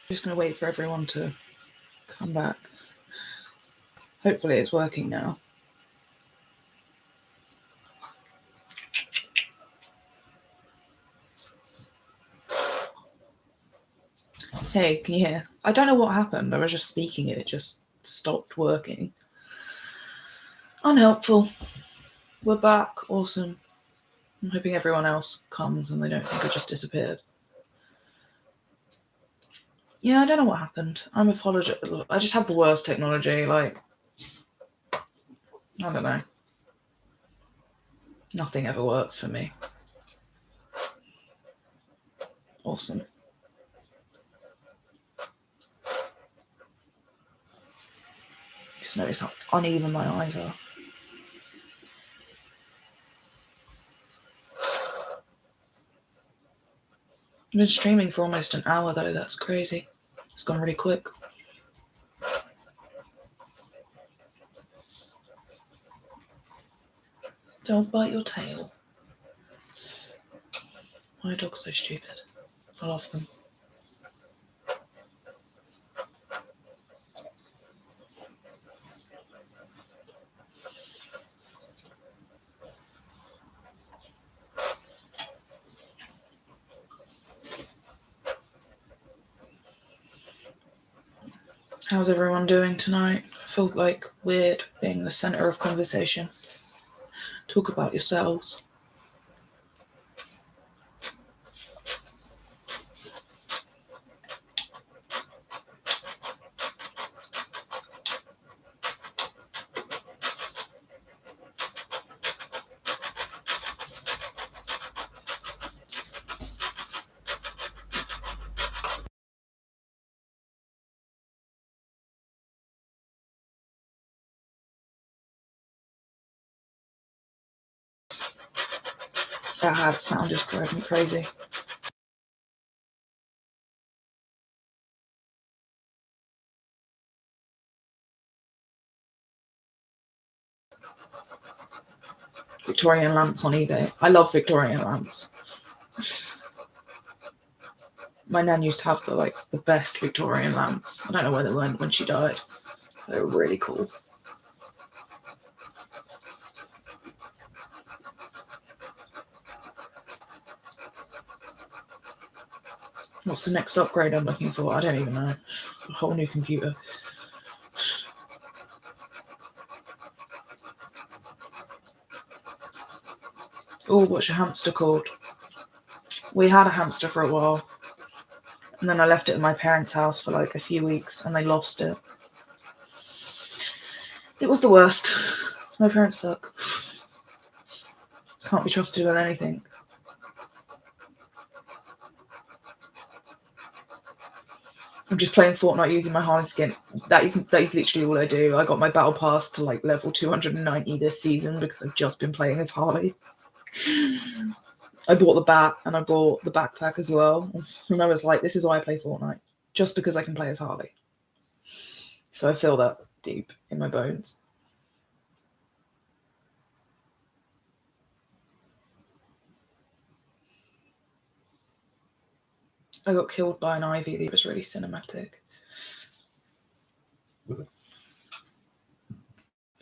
Just going to wait for everyone to come back. Hopefully it's working now. Hey, can you hear? I don't know what happened. I was just speaking it just stopped working. Unhelpful. We're back. Awesome. I'm hoping everyone else comes and they don't think I just disappeared. Yeah, I don't know what happened. I'm apologetic. I just have the worst technology. Like, I don't know. Nothing ever works for me. Awesome. Just notice how uneven my eyes are. I've been streaming for almost an hour though. That's crazy. It's gone really quick. Don't bite your tail. My dog's so stupid. I love them. How's everyone doing tonight? I feel like weird being the centre of conversation. Talk about yourselves. That sound is driving me crazy. Victorian lamps on eBay. I love Victorian lamps. My nan used to have the best Victorian lamps. I don't know where they went when she died. They were really cool. What's the next upgrade I'm looking for? I don't even know. A whole new computer. Oh, what's your hamster called? We had a hamster for a while. And then I left it in my parents' house for a few weeks and they lost it. It was the worst. My parents suck. Can't be trusted with anything. I'm just playing Fortnite using my Harley skin. That is literally all I do. I got my battle pass to level 290 this season because I've just been playing as Harley. I bought the bat and I bought the backpack as well. And I was like, this is why I play Fortnite. Just because I can play as Harley. So I feel that deep in my bones. I got killed by an ivy that was really cinematic.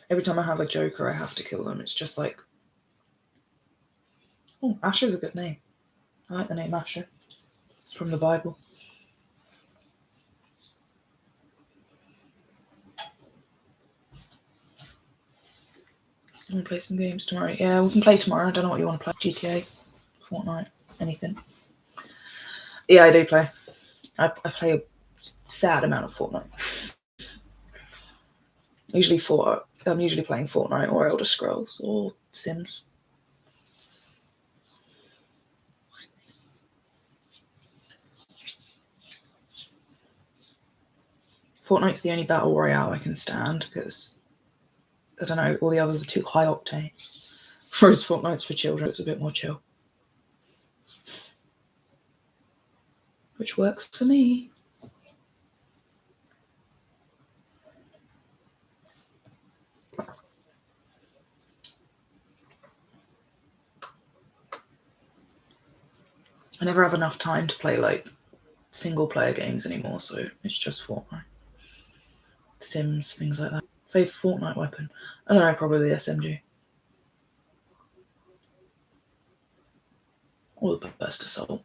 Every time I have a Joker, I have to kill them. It's just like... Oh, Asher's a good name. I like the name Asher. It's from the Bible. I want to play some games tomorrow. Yeah, we can play tomorrow. I don't know what you want to play. GTA, Fortnite, anything. Yeah, I do play. I play a sad amount of Fortnite. I'm usually playing Fortnite or Elder Scrolls or Sims. Fortnite's the only battle royale I can stand because, I don't know, all the others are too high octane. Whereas Fortnite's for children, it's a bit more chill. Which works for me. I never have enough time to play single player games anymore, so it's just Fortnite. Sims, things like that. Favourite Fortnite weapon? I don't know, probably the SMG. Or the Burst Assault.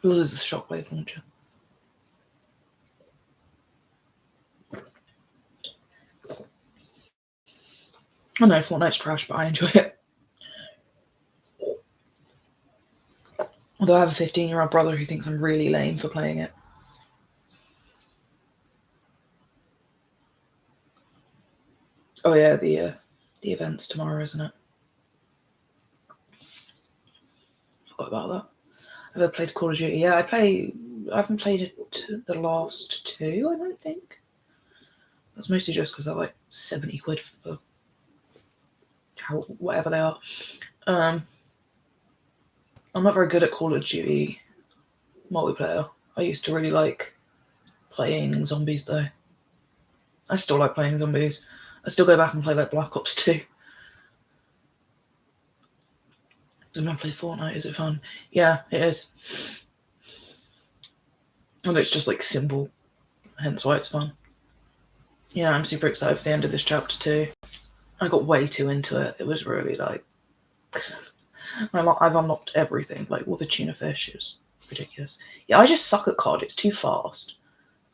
Yours is the Shockwave launcher. I know Fortnite's trash, but I enjoy it. Although I have a 15-year-old brother who thinks I'm really lame for playing it. Oh yeah, the event's tomorrow, isn't it? Forgot about that. Have I played Call of Duty? Yeah, I haven't played it the last two, I don't think. That's mostly just because they're like 70 quid for whatever they are. I'm not very good at Call of Duty multiplayer. I used to really like playing zombies though. I still like playing zombies. I still go back and play like Black Ops 2. I've not played Fortnite. Is it fun? Yeah, it is. And it's just like simple, hence why it's fun. Yeah, I'm super excited for the end of this chapter too. I got way too into it. It was really like I've unlocked everything, like all the tuna fish. It was ridiculous. Yeah, I just suck at COD. It's too fast.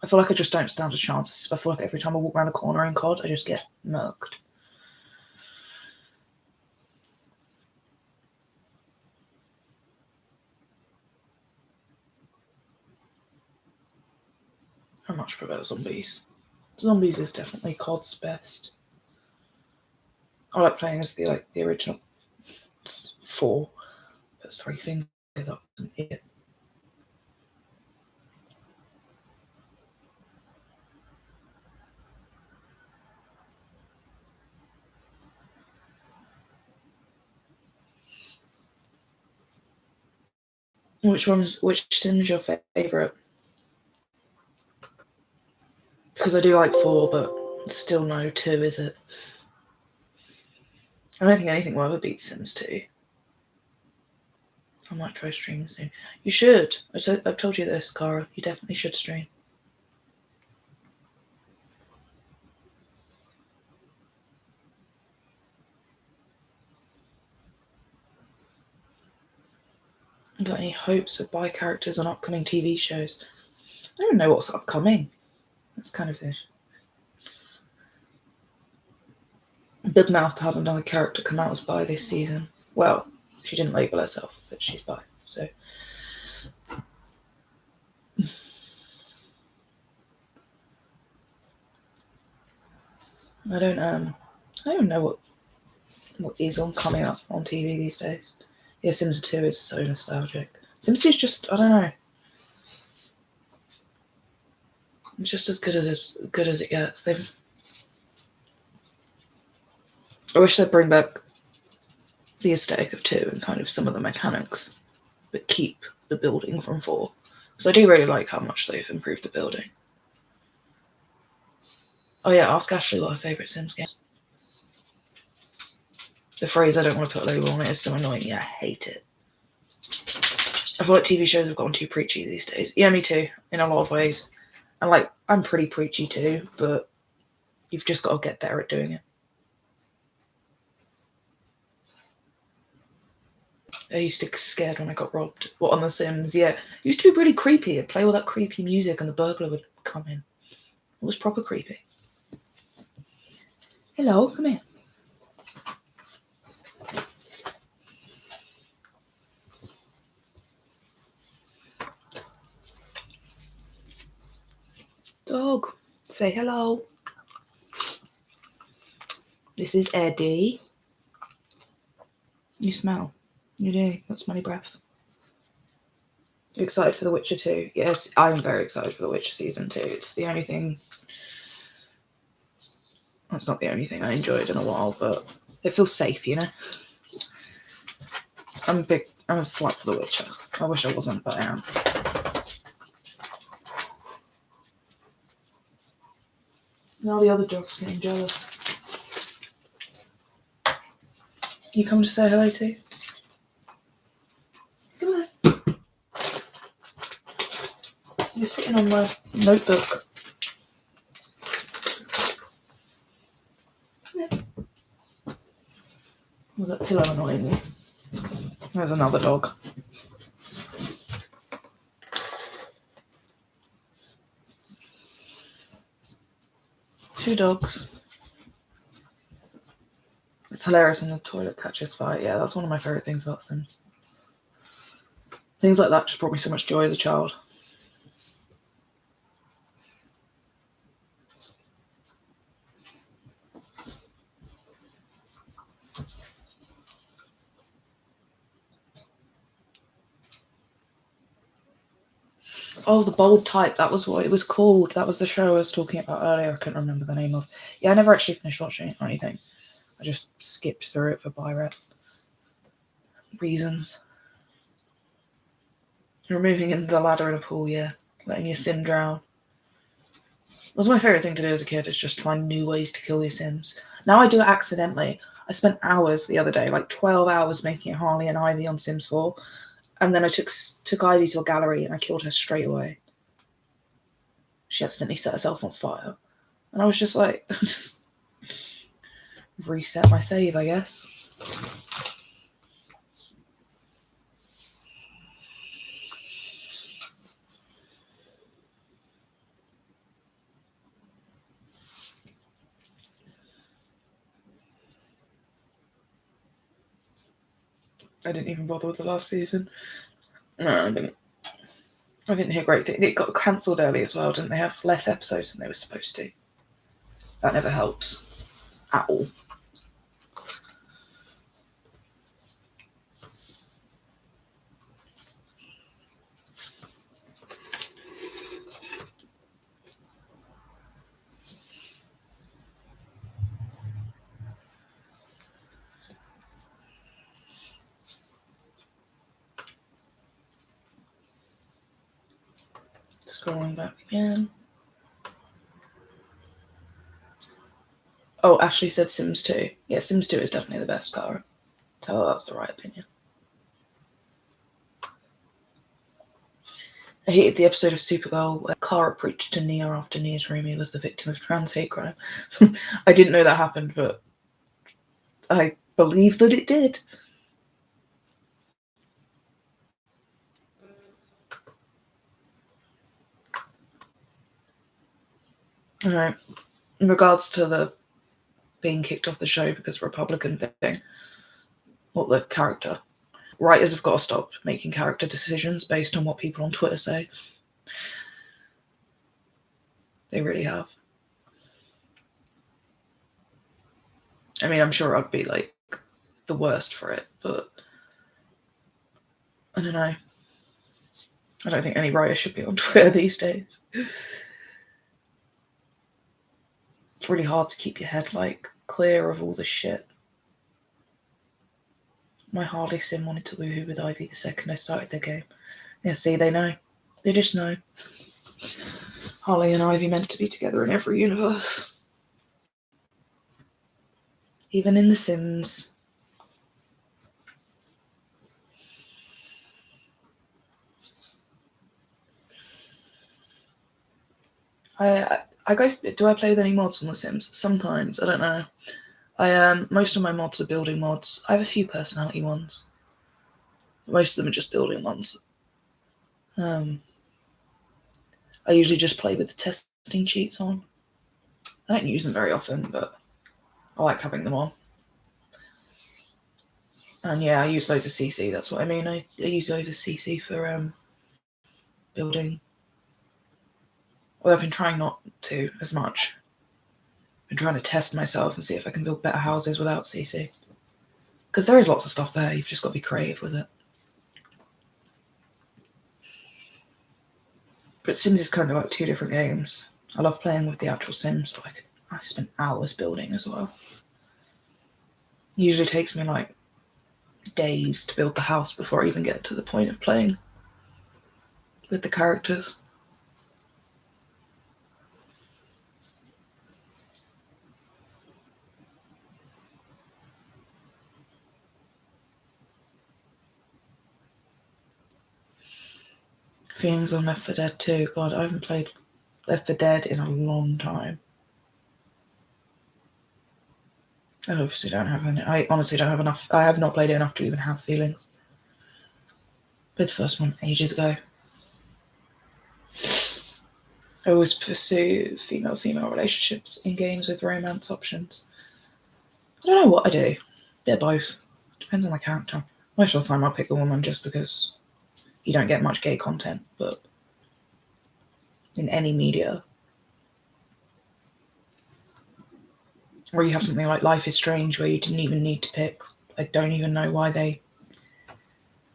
I feel like I just don't stand a chance. I feel like every time I walk around a corner in COD, I just get murked. I much prefer zombies. Zombies is definitely COD's best. I like playing as the original 4. There's 3 fingers up and here. Which sim is your favourite? Because I do like 4, but still no 2, is it? I don't think anything will ever beat Sims 2. I might try streaming soon. You should. I've told you this, Cara. You definitely should stream. Got any hopes of bi characters on upcoming TV shows? I don't know what's upcoming. That's kind of it. Big Mouth had another character come out as bi this season. Well, she didn't label herself, but she's bi. So I don't know what is coming up on TV these days. Yeah, Sims 2 is so nostalgic. Sims 2 is just, I don't know. It's just as good as it gets. I wish they'd bring back the aesthetic of 2 and kind of some of the mechanics, but keep the building from 4. Because I do really like how much they've improved the building. Oh yeah, ask Ashley what her favourite Sims game is. The phrase "I don't want to put a label on it" is so annoying. Yeah, I hate it. I feel like TV shows have gotten too preachy these days. Yeah, me too, in a lot of ways. And like, I'm pretty preachy too, but you've just got to get better at doing it. I used to get scared when I got robbed. What, on The Sims? Yeah. It used to be really creepy. I'd play all that creepy music and the burglar would come in. It was proper creepy. Hello, come here. Dog, say hello. This is Eddie. You smell. You do. Got smelly breath. You excited for The Witcher 2? Yes, I am very excited for The Witcher Season 2. It's the only thing... That's not the only thing I enjoyed in a while, but it feels safe, you know? I'm a slut for The Witcher. I wish I wasn't, but I am. Now the other dog's getting jealous. You come to say hello to? Come on. You're sitting on my notebook. Was that pillow annoying you? There's another dog. Two dogs. It's hilarious when the toilet catches fire. Yeah, that's one of my favourite things about Sims. Things like that just brought me so much joy as a child. Oh, The Bold Type, that was what it was called. That was the show I was talking about earlier. I couldn't remember the name of. Yeah, I never actually finished watching it or anything. I just skipped through it for Byret reasons. Removing in the ladder in a pool, yeah. Letting your sim drown. It was my favourite thing to do as a kid, is just find new ways to kill your sims. Now I do it accidentally. I spent hours the other day, like 12 hours making Harley and Ivy on Sims 4. And then I took Ivy to a gallery and I killed her straight away. She accidentally set herself on fire. And I was just like, just reset my save, I guess. I didn't even bother with the last season. No, I didn't. I didn't hear great things. It got cancelled early as well, didn't they? Have less episodes than they were supposed to. That never helps at all. Scrolling back again. Oh, Ashley said Sims 2. Yeah, Sims 2 is definitely the best, Cara. Tell her that's the right opinion. I hated the episode of Supergirl where Kara preached to Nia after Nia's roomie was the victim of trans hate crime. I didn't know that happened, but I believe that it did. Alright. In regards to the being kicked off the show because Republican thing, what the character, writers have got to stop making character decisions based on what people on Twitter say. They really have. I mean, I'm sure I'd be like the worst for it, but I don't know. I don't think any writer should be on Twitter these days. It's really hard to keep your head like clear of all this shit. My Harley sim wanted to woohoo with Ivy the second I started the game. Yeah, see, they know. They just know. Harley and Ivy meant to be together in every universe. Even in The Sims. Do I play with any mods on The Sims? Sometimes, I don't know. Most of my mods are building mods. I have a few personality ones. Most of them are just building ones. I usually just play with the testing cheats on. I don't use them very often, but I like having them on. And yeah, I use loads of CC, that's what I mean. I use loads of CC for building. Well, I've been trying not to as much. I've been trying to test myself and see if I can build better houses without CC. Because there is lots of stuff there, you've just got to be creative with it. But Sims is kind of like two different games. I love playing with the actual Sims, like I spent hours building as well. It usually takes me like days to build the house before I even get to the point of playing with the characters. Feelings on Left 4 Dead 2. God, I haven't played Left 4 Dead in a long time. I obviously don't have any. I honestly don't have enough. I have not played it enough to even have feelings. Played the first one ages ago. I always pursue female-female relationships in games with romance options. I don't know what I do. They're both. Depends on my character. Most of the time I'll pick the woman just because you don't get much gay content, but in any media. Or you have something like Life is Strange where you didn't even need to pick. I don't even know why they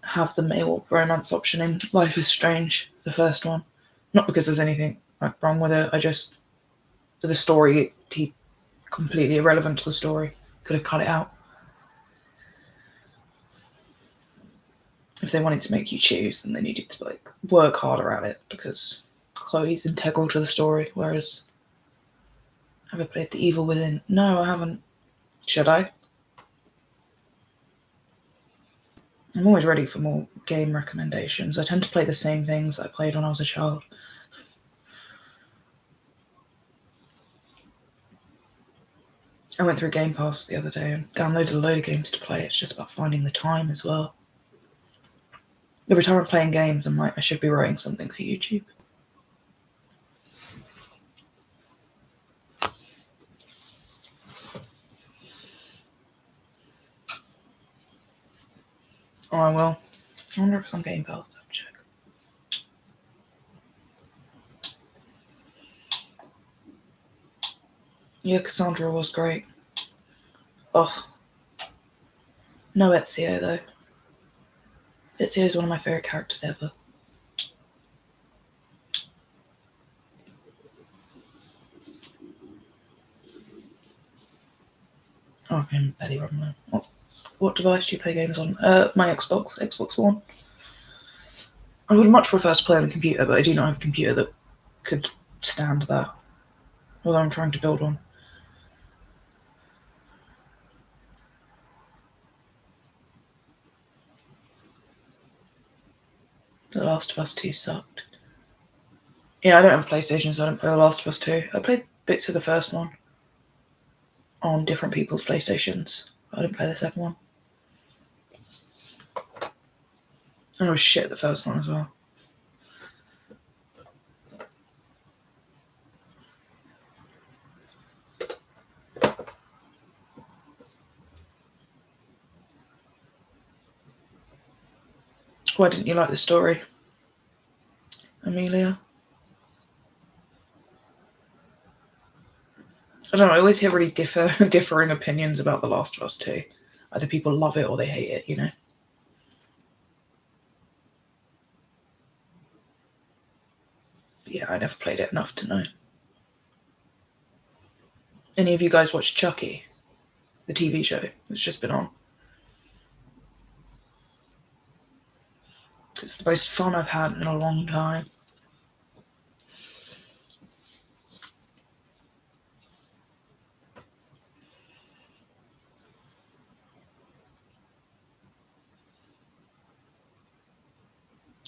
have the male romance option in Life is Strange, the first one. Not because there's anything wrong with it, for the story, he completely irrelevant to the story. Could have cut it out. If they wanted to make you choose, then they needed to work harder at it because Chloe's integral to the story, whereas have I played The Evil Within? No, I haven't. Should I? I'm always ready for more game recommendations. I tend to play the same things that I played when I was a child. I went through Game Pass the other day and downloaded a load of games to play. It's just about finding the time as well. Every time I'm playing games, I'm like, I should be writing something for YouTube. Oh, I will. I wonder if it's on Game Pass. I'll check. Yeah, Cassandra was great. Oh. No Ezio, though. Ezio is one of my favourite characters ever. Oh, I can barely remember. What device do you play games on? My Xbox One. I would much prefer to play on a computer, but I do not have a computer that could stand that. Although I'm trying to build one. The Last of Us 2 sucked. Yeah, I don't have a PlayStation, so I don't play The Last of Us 2. I played bits of the first one on different people's PlayStations. I didn't play the second one. And it was shit, the first one as well. Why didn't you like the story, Amelia? I don't know, I always hear really differing opinions about The Last of Us 2. Either people love it or they hate it, you know? But yeah, I never played it enough to know. Any of you guys watch Chucky? The TV show that's just been on? It's the most fun I've had in a long time.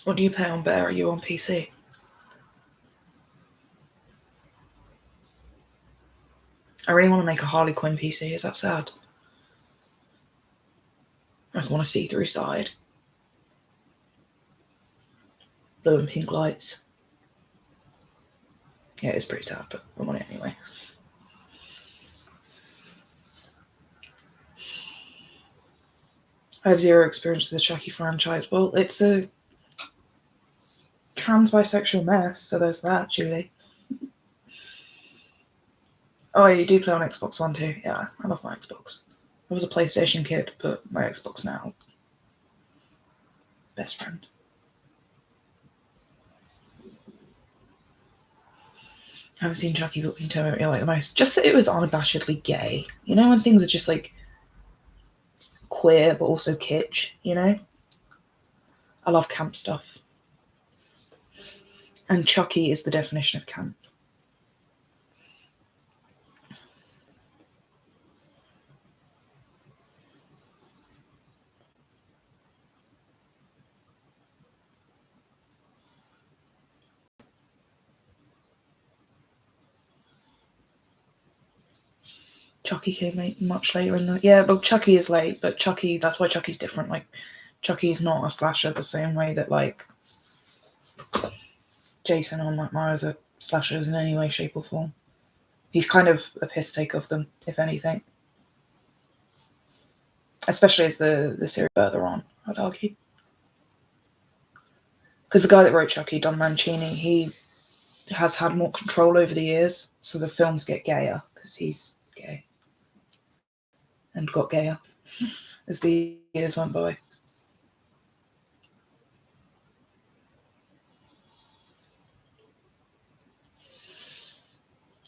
What do you play on better? Are you on PC? I really want to make a Harley Quinn PC. Is that sad? I want a see-through side. Blue and pink lights. Yeah, it's pretty sad, but I want it anyway. I have zero experience with the Chucky franchise. Well, it's a trans bisexual mess, so there's that, Julie. Oh, you do play on Xbox One too? Yeah, I love my Xbox. I was a PlayStation kid, but my Xbox now. Best friend. I haven't seen Chucky, but you tell me what you like the most. Just that it was unabashedly gay. You know, when things are just like queer, but also kitsch, you know? I love camp stuff. And Chucky is the definition of camp. Chucky came much later in the... Yeah, but Chucky is late, but Chucky, that's why Chucky's different. Like, Chucky's not a slasher the same way that, like, Jason or Mike Myers are slashers in any way, shape or form. He's kind of a piss take of them, if anything. Especially as the series further on, I'd argue. Because the guy that wrote Chucky, Don Mancini, he has had more control over the years, so the films get gayer, because he's gay. And got gayer as the years went by.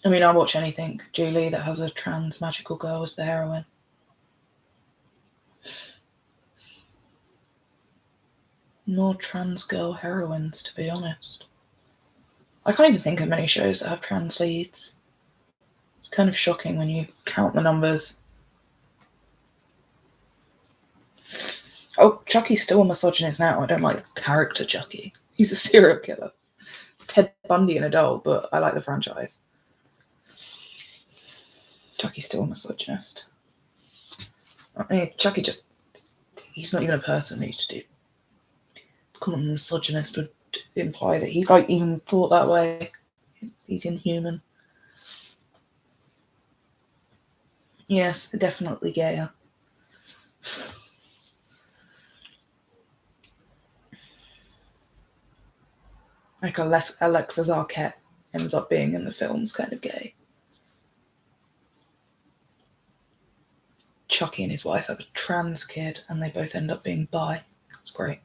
I mean, I'll watch anything, Julie, that has a trans magical girl as the heroine. More trans girl heroines, to be honest. I can't even think of many shows that have trans leads. It's kind of shocking when you count the numbers. Oh, Chucky's still a misogynist now. I don't like the character Chucky. He's a serial killer. Ted Bundy in a doll, but I like the franchise. Chucky's still a misogynist. I mean, Chucky just... He's not even a person. He's just... Calling him a misogynist would imply that he, like, even thought that way. He's inhuman. Yes, definitely gayer. Like Alexis Arquette ends up being in the films kind of gay. Chucky and his wife have a trans kid and they both end up being bi. That's great.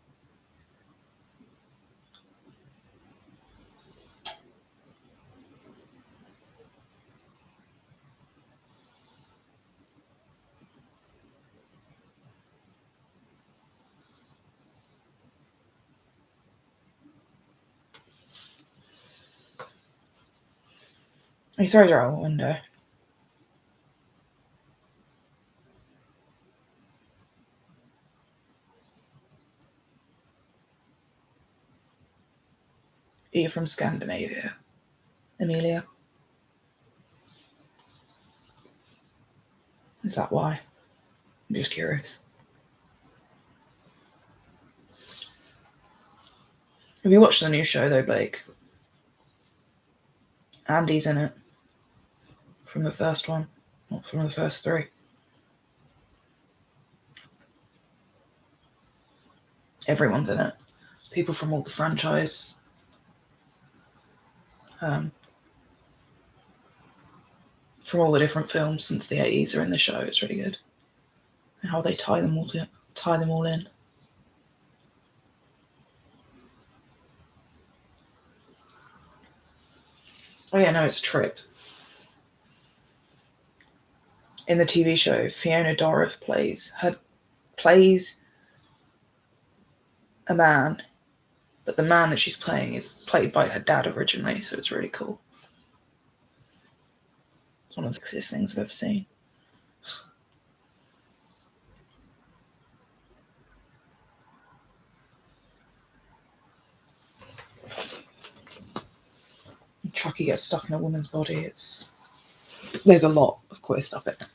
He throws her out the window. Are you from Scandinavia, Amelia? Is that why? I'm just curious. Have you watched the new show though, Blake? Andy's in it. From the first one, not from the first three. Everyone's in it. People from all the franchise. From all the different films since the 80s are in the show. It's really good. And how they tie them all in. Oh yeah, no, it's a trip. In the TV show, Fiona Dorff plays a man, but the man that she's playing is played by her dad originally, so it's really cool. It's one of the coolest things I've ever seen. Chucky gets stuck in a woman's body. There's a lot of queer stuff in it.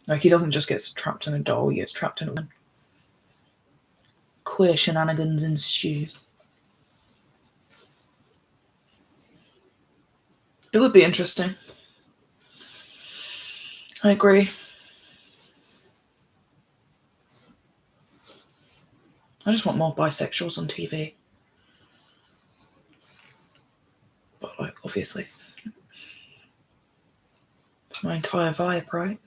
Like, he doesn't just get trapped in a doll, he gets trapped in a woman. Queer shenanigans ensue. It would be interesting. I agree. I just want more bisexuals on TV. But, like, obviously, it's my entire vibe, right?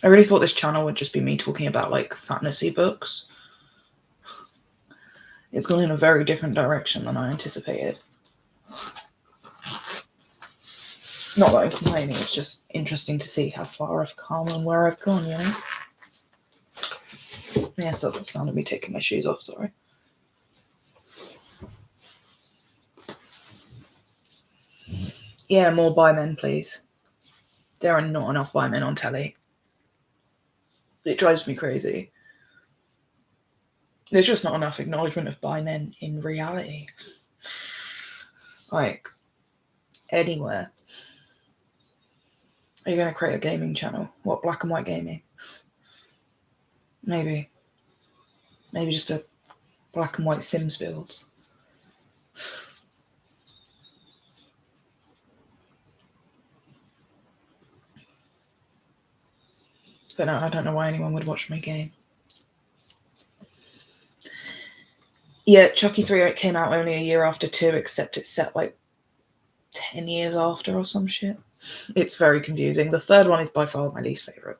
I really thought this channel would just be me talking about, like, fantasy books. It's gone in a very different direction than I anticipated. Not that I'm complaining, it's just interesting to see how far I've come and where I've gone, you know? Yes, that's the sound of me taking my shoes off, sorry. Yeah, more bi men, please. There are not enough bi men on telly. It drives me crazy. There's just not enough acknowledgement of bi men in reality. Like, anywhere. Are you going to create a gaming channel? What, black and white gaming? Maybe just a black and white Sims builds. But no, I don't know why anyone would watch me game. Yeah, Chucky 3 came out only a year after 2, except it's set like 10 years after or some shit. It's very confusing. The third one is by far my least favourite.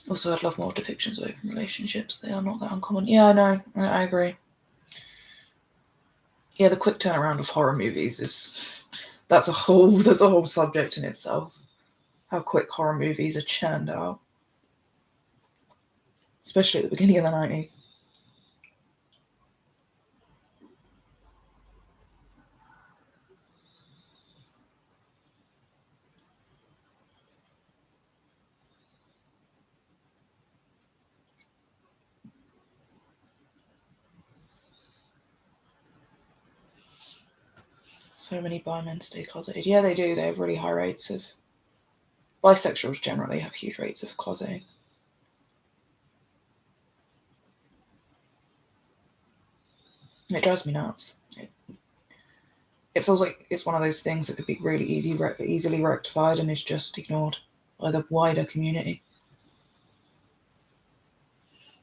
Also, I'd love more depictions of open relationships. They are not that uncommon. Yeah, I know. I agree. Yeah, the quick turnaround of horror movies that's a whole subject in itself. How quick horror movies are churned out, especially at the beginning of the 90s. So many bi men stay closeted. Yeah, they do. They have really high rates of... Bisexuals generally have huge rates of closeting. It drives me nuts. It feels like it's one of those things that could be really easily rectified and is just ignored by the wider community.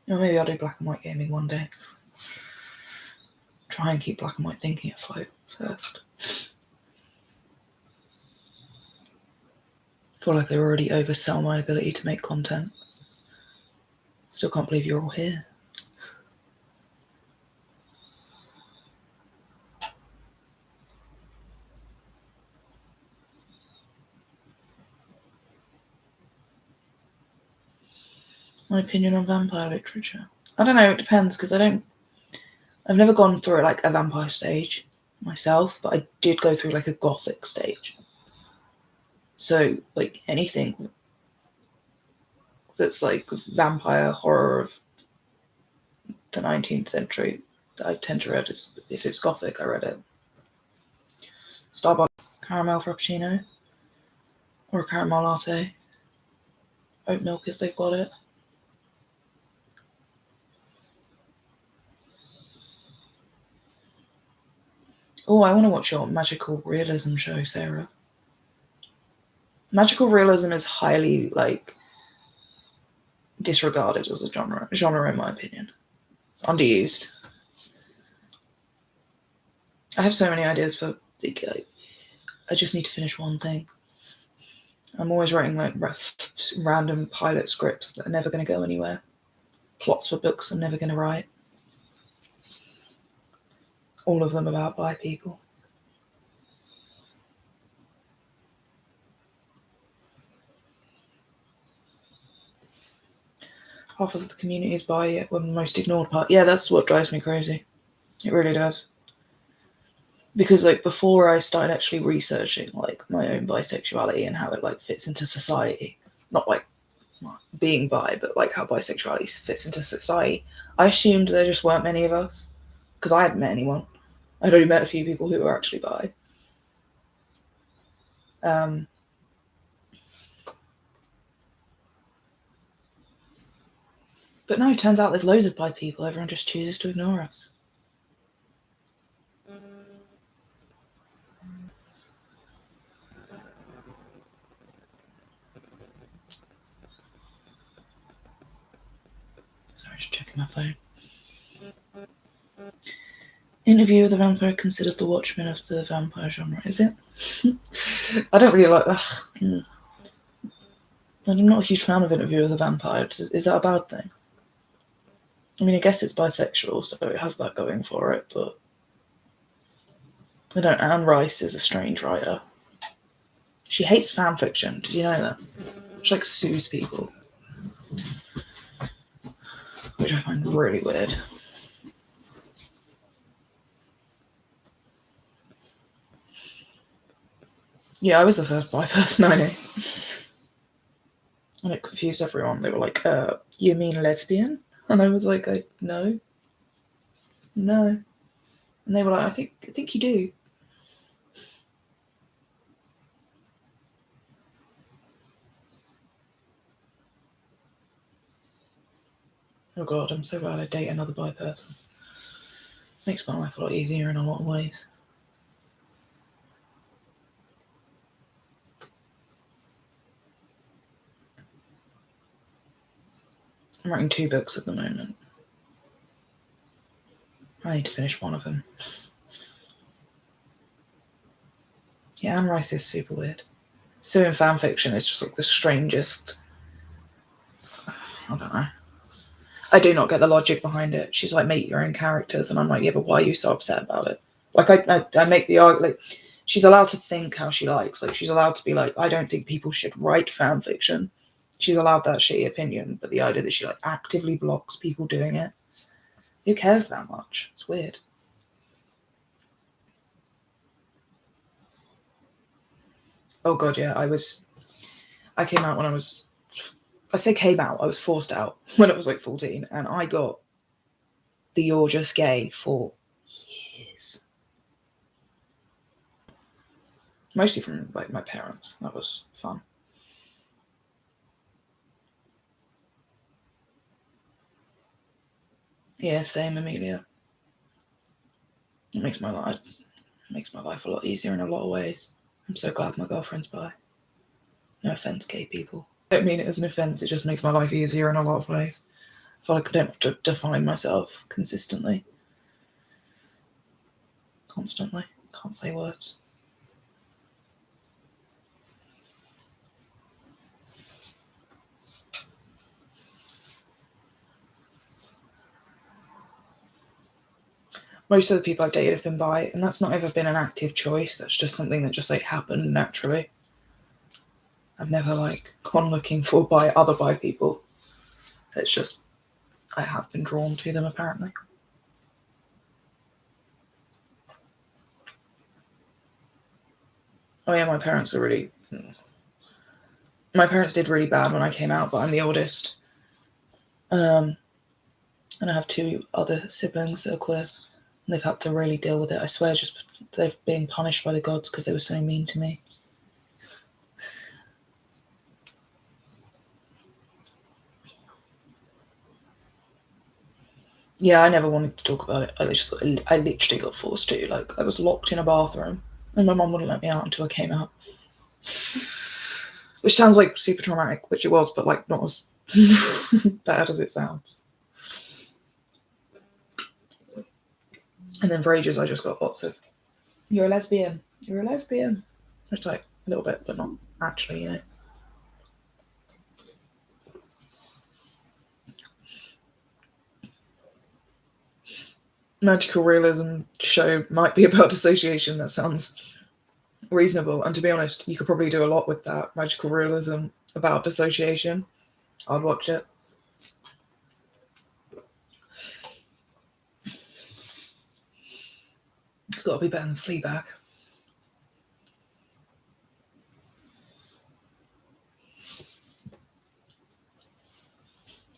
Or maybe I'll do black and white gaming one day. Try and keep black and white thinking afloat first. I feel like I already oversell my ability to make content. Still can't believe you're all here. My opinion on vampire literature. I don't know, it depends, because I've never gone through like a vampire stage myself, but I did go through like a gothic stage. So like anything that's like vampire horror of the 19th century that I tend to read is, if it's gothic, I read it. Starbucks caramel frappuccino or a caramel latte. Oat milk if they've got it. Oh, I want to watch your magical realism show, Sarah. Magical realism is highly like disregarded as a genre in my opinion. It's underused. I have so many ideas for I just need to finish one thing. I'm always writing like random pilot scripts that are never going to go anywhere. Plots for books I'm never going to write. All of them about bi people. Half of the community is bi, yet we're the most ignored part. Yeah, that's what drives me crazy. It really does. Because like before I started actually researching like my own bisexuality and how it like fits into society, not like being bi, but like how bisexuality fits into society, I assumed there just weren't many of us, because I hadn't met anyone. I'd only met a few people who were actually bi. But no, it turns out there's loads of bi people. Everyone just chooses to ignore us. Sorry, just checking my phone. Interview with the Vampire considered the Watchmen of the vampire genre, is it? I don't really like that. I'm not a huge fan of Interview with the Vampire. Is that a bad thing? I mean, I guess it's bisexual, so it has that going for it, but I don't. Anne Rice is a strange writer. She hates fan fiction. Did you know that? She like sues people, which I find really weird. Yeah, I was the first bi person I knew. And it confused everyone. They were like, you mean lesbian? And I was like, no. No. And they were like, I think you do. Oh God, I'm so glad I date another bi person. Makes my life a lot easier in a lot of ways. I'm writing 2 books at the moment. I need to finish one of them. Yeah, Anne Rice is super weird. So in fan fiction, it's just like the strangest. I don't know. I do not get the logic behind it. She's like, make your own characters, and I'm like, yeah, but why are you so upset about it? Like, I make the argument, like, she's allowed to think how she likes. Like, she's allowed to be like, I don't think people should write fan fiction. She's allowed that shitty opinion, but the idea that she like actively blocks people doing it, who cares that much? It's weird. Oh God, yeah, I came out when I was, I say came out, I was forced out when I was like 14, and I got the "you're just gay" for years. Mostly from like my parents. That was fun. Yeah, same, Amelia. It makes my life a lot easier in a lot of ways. I'm so glad my girlfriend's bi. No offense, gay people. I don't mean it as an offense. It just makes my life easier in a lot of ways. I feel like I don't have to define myself consistently, constantly. Can't say words. Most of the people I've dated have been bi, and that's not ever been an active choice. That's just something that just like happened naturally. I've never like gone looking for other bi people. It's just I have been drawn to them apparently. Oh yeah, my parents did really bad when I came out, but I'm the oldest. And I have 2 other siblings that are queer. And they've had to really deal with it. I swear, just they're being punished by the gods because they were so mean to me. Yeah, I never wanted to talk about it. I literally got forced to. Like, I was locked in a bathroom, and my mum wouldn't let me out until I came out. Which sounds like super traumatic, which it was, but like not as bad as it sounds. And then for ages, I just got lots of, "You're a lesbian. You're a lesbian." It's like a little bit, but not actually, you know. Magical realism show might be about dissociation. That sounds reasonable. And to be honest, you could probably do a lot with that magical realism about dissociation. I'd watch it. It's got to be better than Fleabag.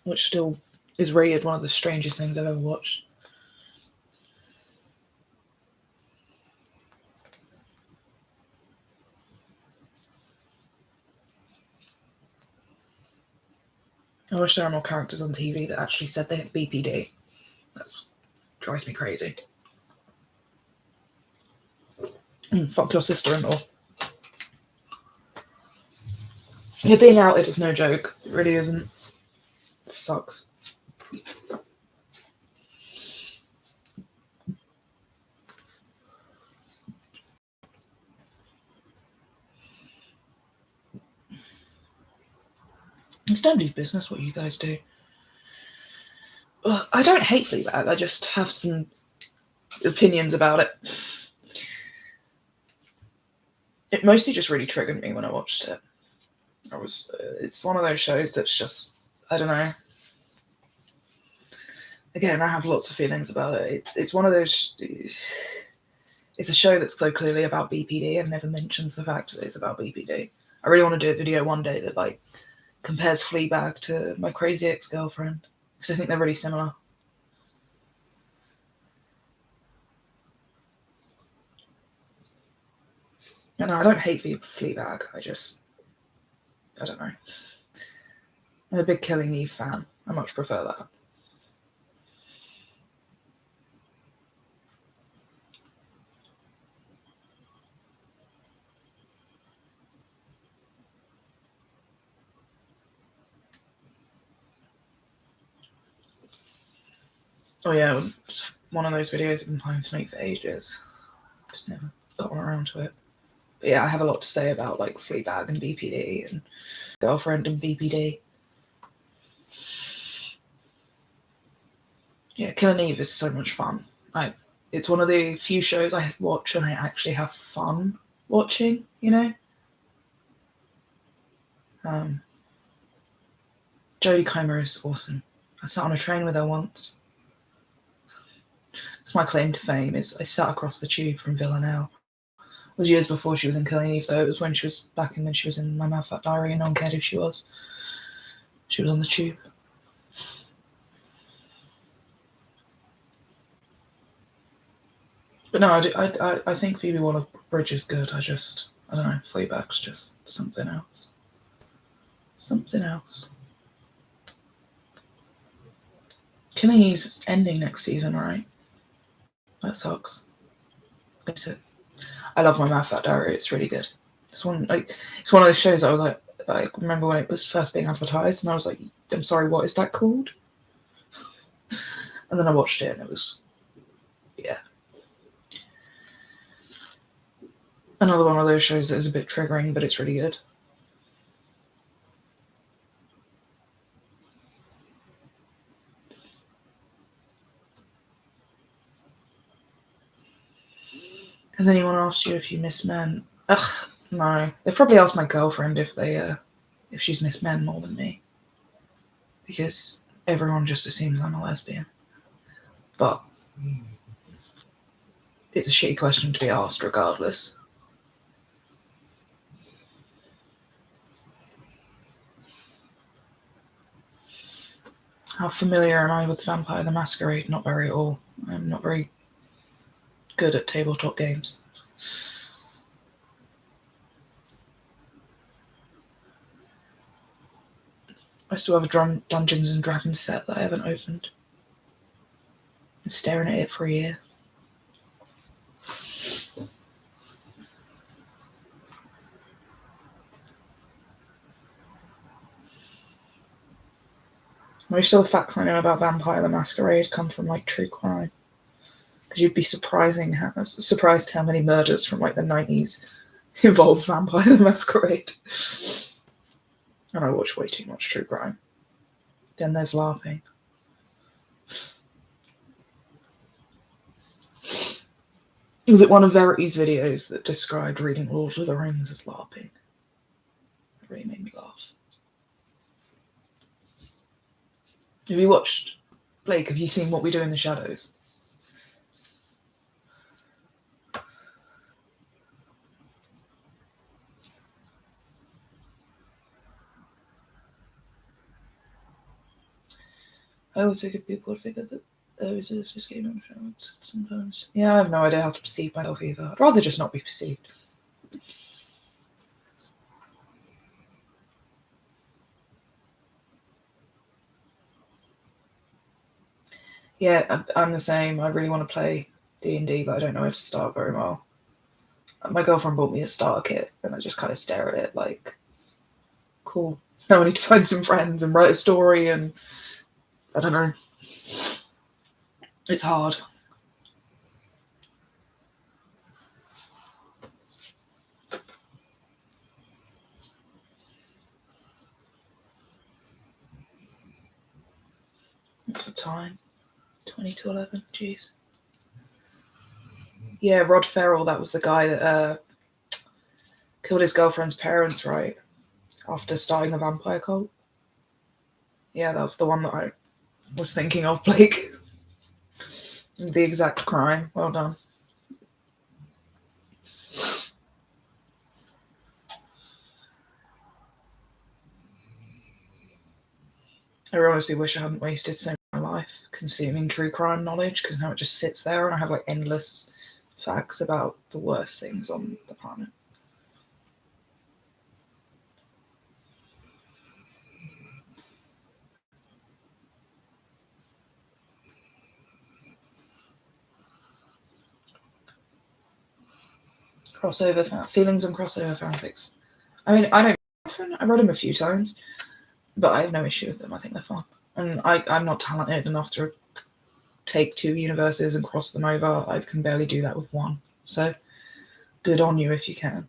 Which still is rated one of the strangest things I've ever watched. I wish there were more characters on TV that actually said they had BPD. That drives me crazy. Fuck your sister-in-law. Yeah, being outed is no joke. It really isn't. It sucks. It's nobody's business what you guys do. I don't hate Fleabag. I just have some opinions about it. It mostly just really triggered me when I watched it. It's one of those shows that's just, I don't know. Again, I have lots of feelings about it. It's one of those. It's a show that's so clearly about BPD and never mentions the fact that it's about BPD. I really want to do a video one day that like compares Fleabag to My Crazy Ex-Girlfriend because I think they're really similar. And I don't hate Fleabag. I don't know. I'm a big Killing Eve fan. I much prefer that. Oh yeah, one of those videos I've been planning to make for ages. Just never got around to it. But yeah, I have a lot to say about like Fleabag and BPD and Girlfriend and BPD. Yeah, Killing Eve is so much fun. It's one of the few shows I watch and I actually have fun watching, you know? Jodie Comer is awesome. I sat on a train with her once. It's my claim to fame is I sat across the tube from Villanelle. It was years before she was in Killing Eve, though. It was when she was when she was in My Mad Fat Diary and no one cared who she was. She was on the tube. But no, I think Phoebe Waller-Bridge is good. I don't know, Fleabag's just something else. Something else. Killing Eve's ending next season, right? That sucks. Miss it. I love My Mad Fat Diary. It's really good. It's one of those shows I was like, I remember when it was first being advertised, and I was like, I'm sorry, what is that called? And then I watched it, and it was, yeah. Another one of those shows that is a bit triggering, but it's really good. Has anyone asked you if you miss men? Ugh, no. They've probably asked my girlfriend if she's missed men more than me. Because everyone just assumes I'm a lesbian. But it's a shitty question to be asked regardless. How familiar am I with Vampire the Masquerade? Not very at all. I'm not very good at tabletop games. I still have a Dungeons and Dragons set that I haven't opened. Been staring at it for a year. Most of the facts I know about Vampire the Masquerade come from like true crime. Because you'd be surprised how many murders from like the 90s involve Vampire the Masquerade. And I watch way too much true crime. Then there's LARPing. Was it one of Verity's videos that described reading Lord of the Rings as LARPing? It really made me laugh. Have you watched, Blake, have you seen What We Do in the Shadows? I also think people would figure that those are just game shows sometimes. Yeah, I have no idea how to perceive myself either. I'd rather just not be perceived. Yeah, I'm the same. I really want to play D&D, but I don't know where to start very well. My girlfriend bought me a starter kit, and I just kind of stare at it like, cool. Now I need to find some friends and write a story, and I don't know. It's hard. What's the time? 20 to 11. Jeez. Yeah, Rod Ferrell. That was the guy that killed his girlfriend's parents, right? After starting a vampire cult. Yeah, that's the one that I was thinking of, Blake. The exact crime. Well done. I honestly wish I hadn't wasted so much of my life consuming true crime knowledge, because now it just sits there and I have like endless facts about the worst things on the planet. Feelings on crossover fanfics. I mean, I read them a few times, but I have no issue with them. I think they're fun. And I'm not talented enough to take 2 universes and cross them over. I can barely do that with one. So good on you if you can.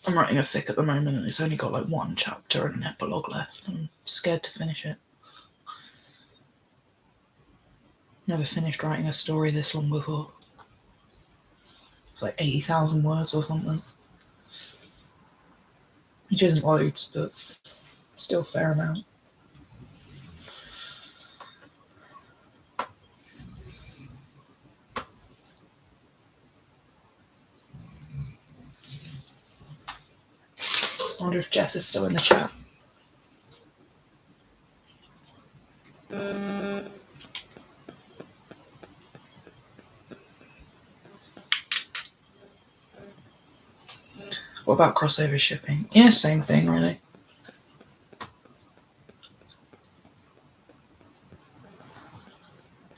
I'm writing a fic at the moment and it's only got like 1 chapter and an epilogue left. I'm scared to finish it. Never finished writing a story this long before. It's like 80,000 words or something. Which isn't loads, but still a fair amount. I wonder if Jess is still in the chat. What about crossover shipping? Yeah, same thing, really.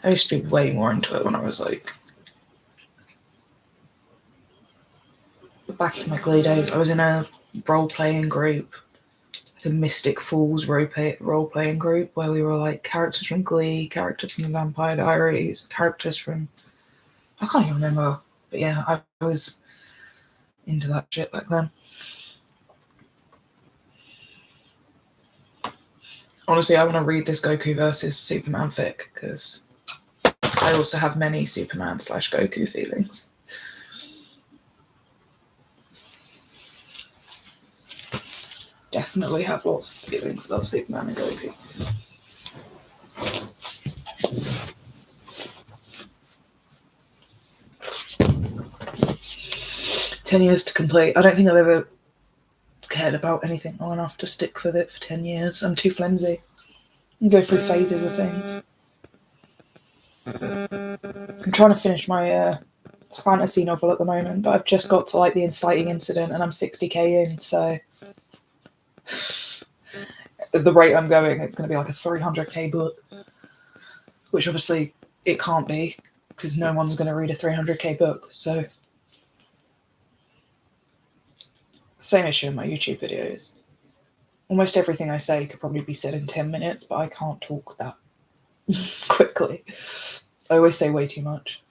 I used to be way more into it when I was like back in my Glee days. I was in a role-playing group, like a Mystic Falls role-playing group, where we were like characters from Glee, characters from the Vampire Diaries, characters from... I can't even remember. But yeah, I was into that shit back then. Honestly, I want to read this Goku versus Superman fic, because I also have many Superman/Goku feelings. Definitely have lots of feelings about Superman and Goku. "10 years to complete." I don't think I've ever cared about anything long enough to stick with it for 10 years. I'm too flimsy. I go through phases of things. I'm trying to finish my fantasy novel at the moment, but I've just got to like the inciting incident and I'm 60k in, so at the rate I'm going, it's going to be like a 300k book, which obviously it can't be because no one's going to read a 300k book. So same issue in my YouTube videos. Almost everything I say could probably be said in 10 minutes, but I can't talk that quickly. I always say way too much.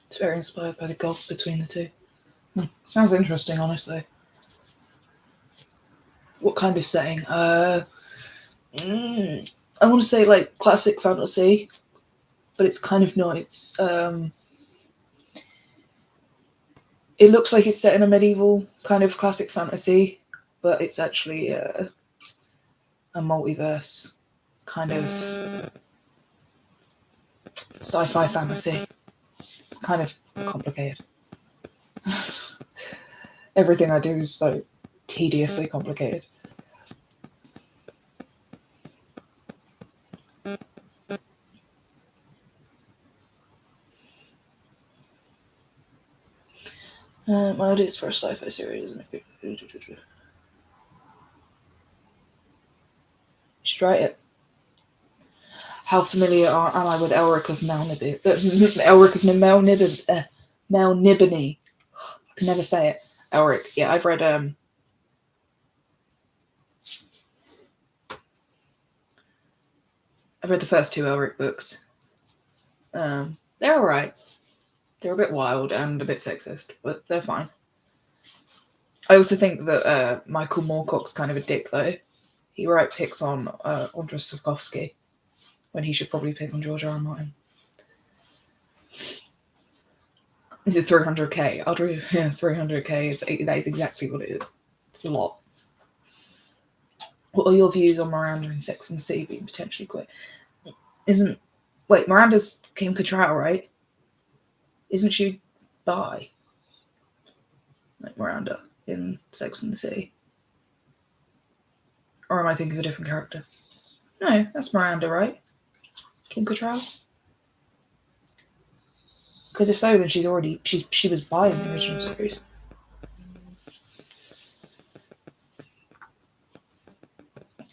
It's very inspired by the gulf between the two. Sounds interesting, honestly. What kind of setting? I want to say like classic fantasy, but it's kind of not. It's it looks like it's set in a medieval kind of classic fantasy, but it's actually a multiverse kind of sci-fi fantasy. It's kind of complicated. Everything I do is so tediously complicated. My ideas for a sci-fi series. Should write it. How familiar am I with Elric of Melniboné? Elric of Melniboné. I can never say it. Elric. Yeah, I've read the first 2 Elric books. They're alright. They're a bit wild and a bit sexist, but they're fine. I also think that Michael Moorcock's kind of a dick, though. He picks on Andrzej Sapkowski when he should probably pick on George R. R. Martin. Is it 300k? I'll do 300k. That is exactly what it is. It's a lot. What are your views on Miranda and Sex and the City being potentially quit? Miranda's Kim Cattrall, right? Isn't she bi? Like Miranda in Sex and the City? Or am I thinking of a different character? No, that's Miranda, right? Kim Cattrall? Because if so, then she was bi in the original series.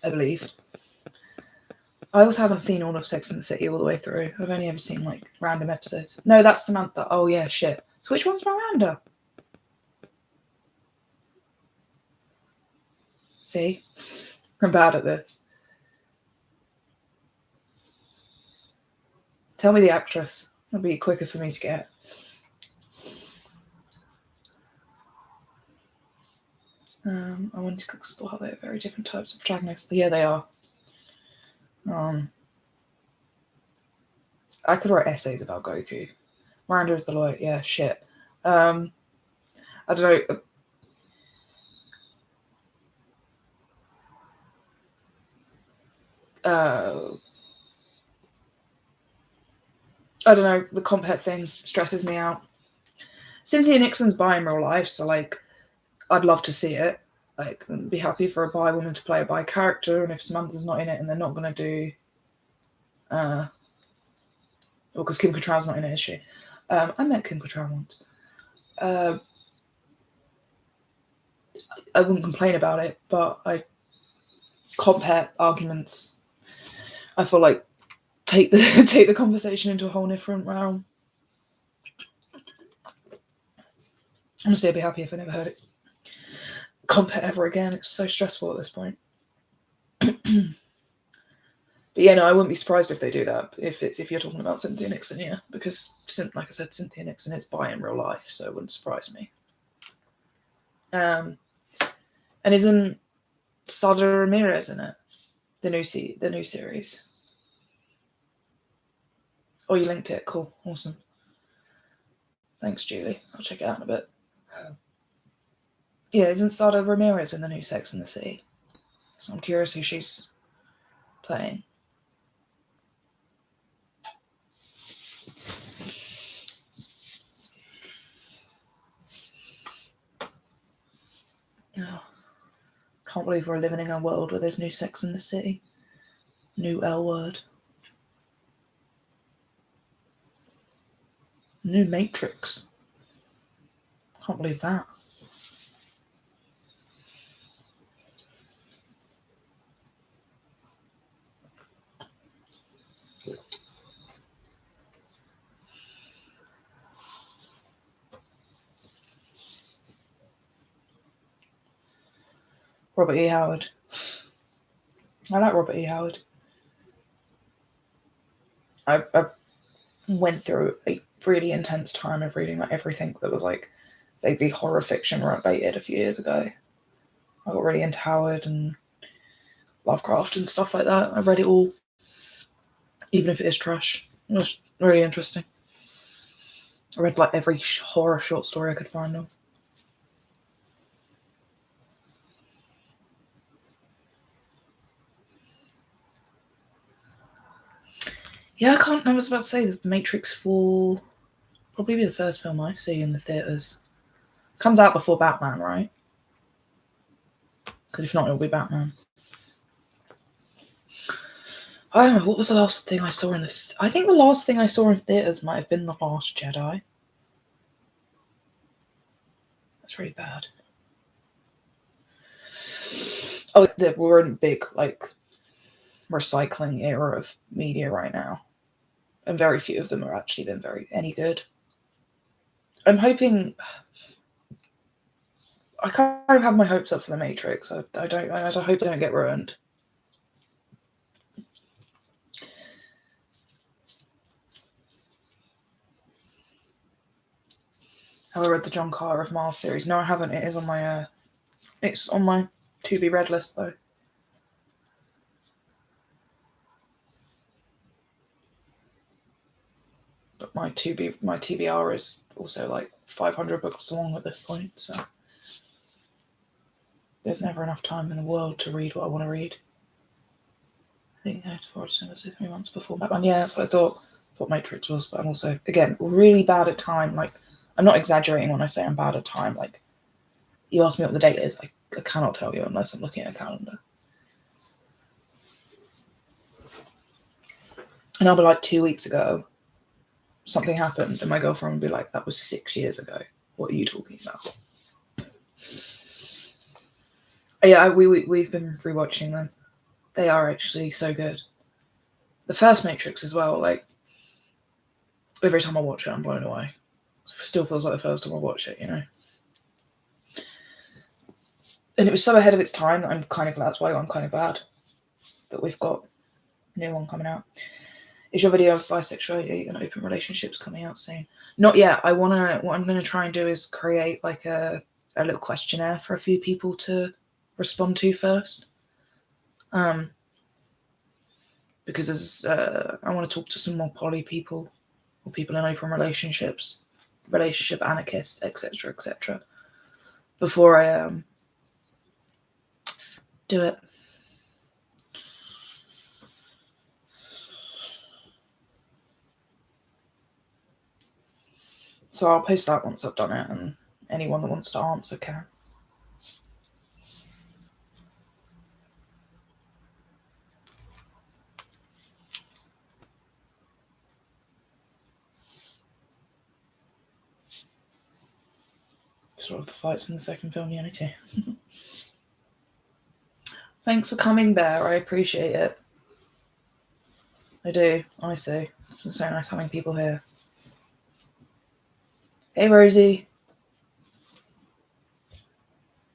I believe. I also haven't seen all of Sex and the City all the way through. I've only ever seen like random episodes. No, that's Samantha. Oh yeah, shit. So which one's Miranda? See? I'm bad at this. Tell me the actress. That'll be quicker for me to get. I wanted to explore how they're very different types of protagonists. Yeah, they are. I could write essays about Goku. Miranda is the lawyer. Yeah, shit. I don't know. I don't know. The compet thing stresses me out. Cynthia Nixon's bi in real life, so like, I'd love to see it. Like, I'd be happy for a bi woman to play a bi character, and if Samantha's not in it, and they're not gonna do, well, because Kim Cattrall's not in it, is she? I met Kim Cattrall once. I wouldn't complain about it, but compet arguments, I feel like take the conversation into a whole different realm. Honestly, I'd be happy if I never heard it compet ever again. It's so stressful at this point. But yeah, no, I wouldn't be surprised if they do that. If you're talking about Cynthia Nixon, yeah, because like I said, Cynthia Nixon is bi in real life, so it wouldn't surprise me. And isn't Sada Ramirez in it? The new series. Oh, you linked it. Cool, awesome. Thanks, Julie. I'll check it out in a bit. Yeah, isn't Sada Ramirez in the new Sex and the City? So I'm curious who she's playing. Oh, can't believe we're living in a world where there's new Sex and the City. New L word. New Matrix. Can't believe that. Robert E. Howard. I like Robert E. Howard. I went through a really intense time of reading like everything that was like vaguely horror fiction related a few years ago. I got really into Howard and Lovecraft and stuff like that. I read it all, even if it is trash. It was really interesting. I read like every horror short story I could find them. Yeah, I was about to say The Matrix 4 probably be the first film I see in the theatres. Comes out before Batman, right? Because if not, it'll be Batman. I don't know, what was the last thing I saw in the... I think the last thing I saw in theatres might have been The Last Jedi. That's really bad. Oh, we're in a big, like, recycling era of media right now. And very few of them have actually been any good. I'm hoping... I kind of have my hopes up for The Matrix. I hope they don't get ruined. Have I read the John Carter of Mars series? No, I haven't. It is on my it's on my to be read list though. But my TBR is also like 500 books long at this point, so there's never enough time in the world to read what I want to read. I think I had to watch it 3 months before Batman. Yeah, that's what I thought Matrix was, but I'm also, again, really bad at time. Like, I'm not exaggerating when I say I'm bad at time. Like, you ask me what the date is, I cannot tell you unless I'm looking at a calendar. And I'll be like 2 weeks ago, something happened and my girlfriend would be like, that was 6 years ago. What are you talking about? Yeah, we've been rewatching them. They are actually so good. The first Matrix as well, like, every time I watch it, I'm blown away. It still feels like the first time I watch it, you know? And it was so ahead of its time that I'm kind of glad. That's why I'm kind of glad that we've got a new one coming out. Is your video of bisexuality and open relationships coming out soon? Not yet. What I'm gonna try and do is create like a little questionnaire for a few people to respond to first. Because I want to talk to some more poly people, or people in open relationships, relationship anarchists, etc., etc., before I do it. So I'll post that once I've done it, and anyone that wants to answer can. Sort of the fights in the second film, Unity. Thanks for coming, Bear. I appreciate it. I do, honestly. It's so nice having people here. Hey, Rosie.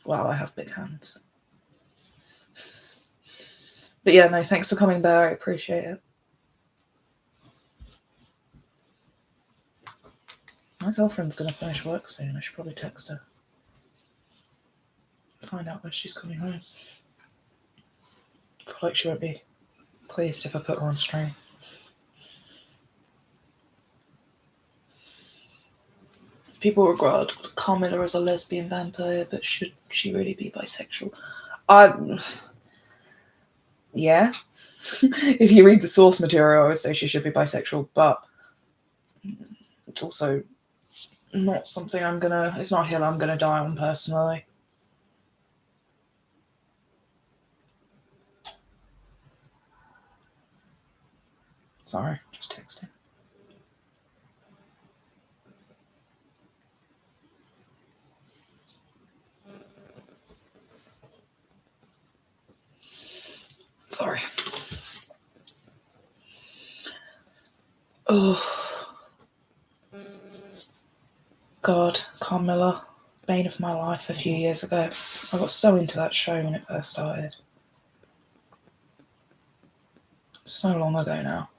Wow, I have big hands. But yeah, no, thanks for coming, Bear. I appreciate it. My girlfriend's going to finish work soon. I should probably text her. Find out when she's coming home. I feel like she won't be pleased if I put her on stream. People regard Carmilla as a lesbian vampire, but should she really be bisexual? Yeah. If you read the source material, I would say she should be bisexual, but it's also not something it's not a hill I'm gonna die on personally. Sorry, just texting. Sorry. Oh. God, Carmilla, bane of my life a few years ago. I got so into that show when it first started. So long ago now.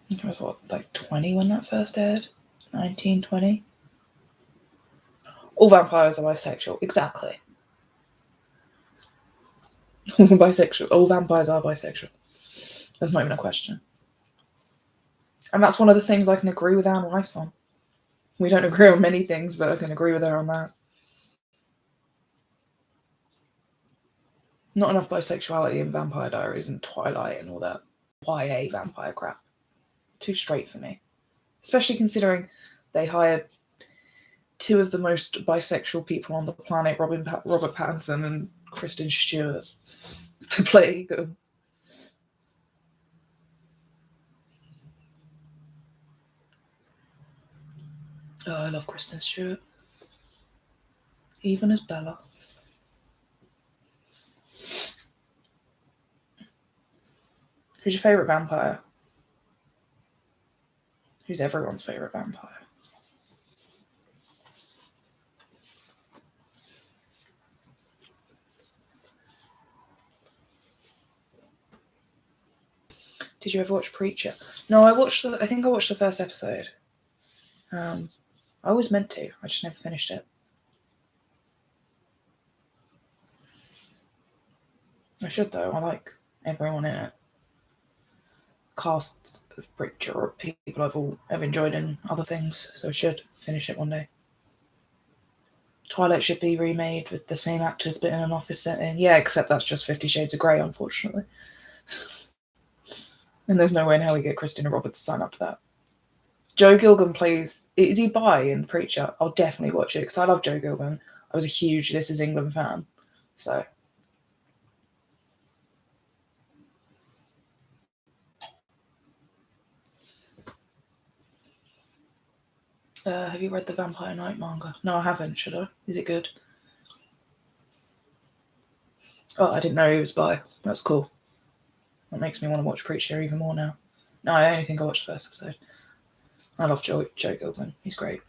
I think I was, like 20 when that first aired? 19, 20? All vampires are bisexual. Exactly. Bisexual. All vampires are bisexual. There's not even a question. And that's one of the things I can agree with Anne Rice on. We don't agree on many things, but I can agree with her on that. Not enough bisexuality in Vampire Diaries and Twilight and all that YA vampire crap. Too straight for me. Especially considering they hired two of the most bisexual people on the planet, Robert Pattinson and Kristen Stewart, to play them. Oh, I love Kristen Stewart. Even as Bella. Who's your favourite vampire? Who's everyone's favourite vampire? Did you ever watch Preacher? No, I think I watched the first episode. I was meant to. I just never finished it. I should, though. I like everyone in it. Casts of Preacher or people I've enjoyed in other things, so I should finish it one day. Twilight should be remade with the same actors but in an office setting. Yeah, except that's just 50 Shades of Grey, unfortunately. And there's no way in hell we get Christina Roberts to sign up to that. Joe Gilgun plays... Is he bi in Preacher? I'll definitely watch it, because I love Joe Gilgun. I was a huge This Is England fan. So... Have you read the Vampire Knight manga? No, I haven't. Should I? Is it good? Oh, I didn't know he was bi. That's cool. That makes me want to watch Preacher even more now. No, I only think I watched the first episode. I love Joe Goldman. He's great.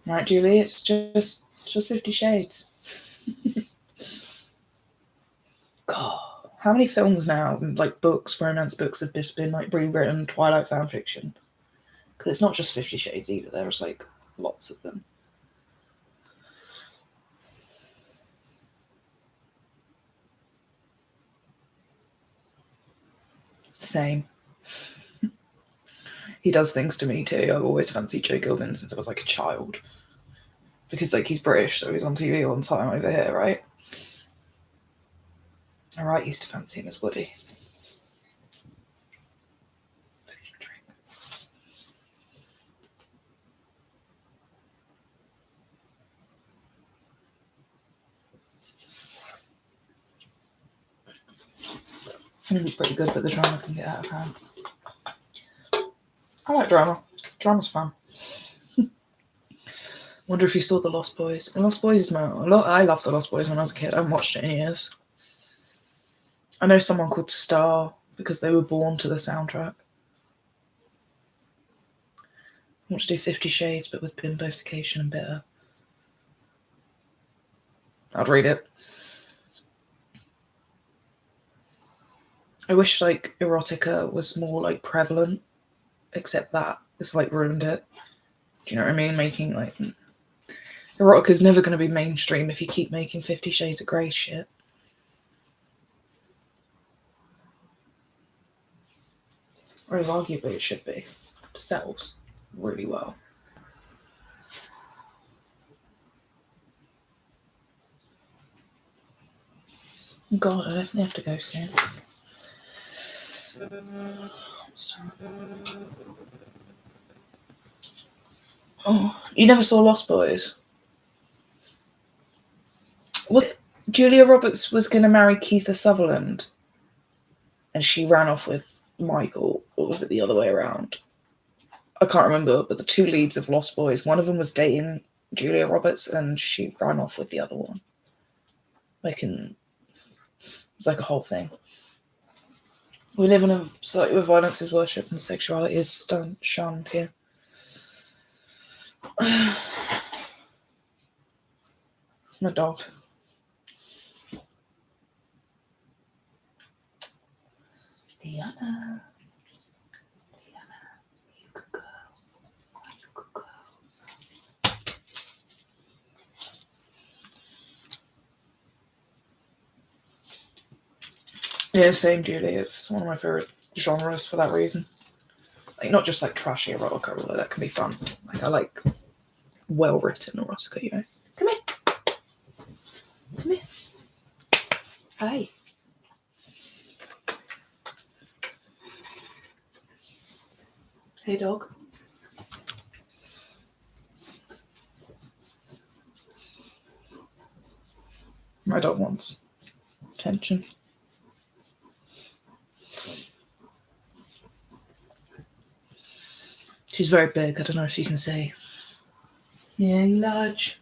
Right, Julie, it's just 50 Shades. God, how many films now, like books, romance books, have just been like rewritten Twilight fan fiction? Because it's not just 50 Shades either. There's like lots of them. Same. He does things to me too. I've always fancied Joe Gilvin since I was like a child. Because like he's British, so he's on TV all the time over here, right? Alright, used to fancy him as Woody. I think he's pretty good, but the drama can get out of hand. I like drama. Drama's fun. Wonder if you saw The Lost Boys. The Lost Boys is I loved The Lost Boys when I was a kid. I haven't watched it in years. I know someone called Star because they were born to the soundtrack. I want to do 50 Shades, but with bimbofication and bitter. I'd read it. I wish like erotica was more like prevalent, except that it's like ruined it. Do you know what I mean? Making like erotica's never going to be mainstream if you keep making 50 Shades of Grey shit. Whereas arguably it should be. It sells really well. God, I definitely have to go soon. Oh, you never saw Lost Boys? What? Julia Roberts was going to marry Kiefer Sutherland, and she ran off with Michael, or was it the other way around? I can't remember, but the two leads of Lost Boys, one of them was dating Julia Roberts, and she ran off with the other one. It's like a whole thing. We live in a society where violence is worshipped and sexuality is shunned here. It's my dog. Diana, you good girl. You good girl. Yeah, same, Julie. It's one of my favourite genres for that reason. Like, not just like trashy erotica, although that can be fun. Like, I like well-written erotica, you know. Come here. Come here. Hi. Hey, dog. My dog wants attention. She's very big. I don't know if you can see. Yeah, large.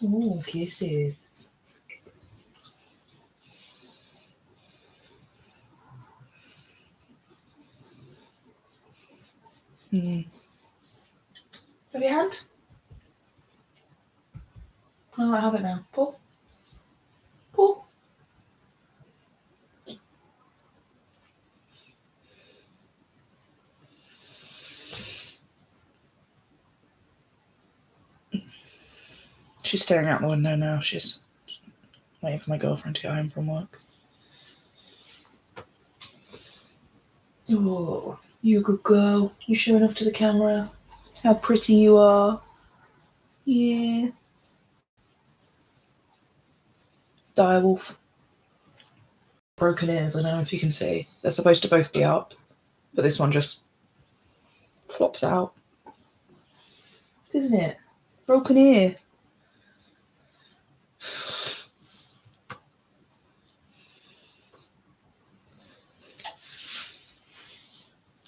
Oh, kisses. Have your hand? Oh, I have it now. Pull. Pull. She's staring out the window now. She's waiting for my girlfriend to get home from work. Oh, you a good girl. You showing off to the camera how pretty you are. Yeah. Direwolf. Broken ears. I don't know if you can see. They're supposed to both be up, but this one just flops out. Isn't it? Broken ear.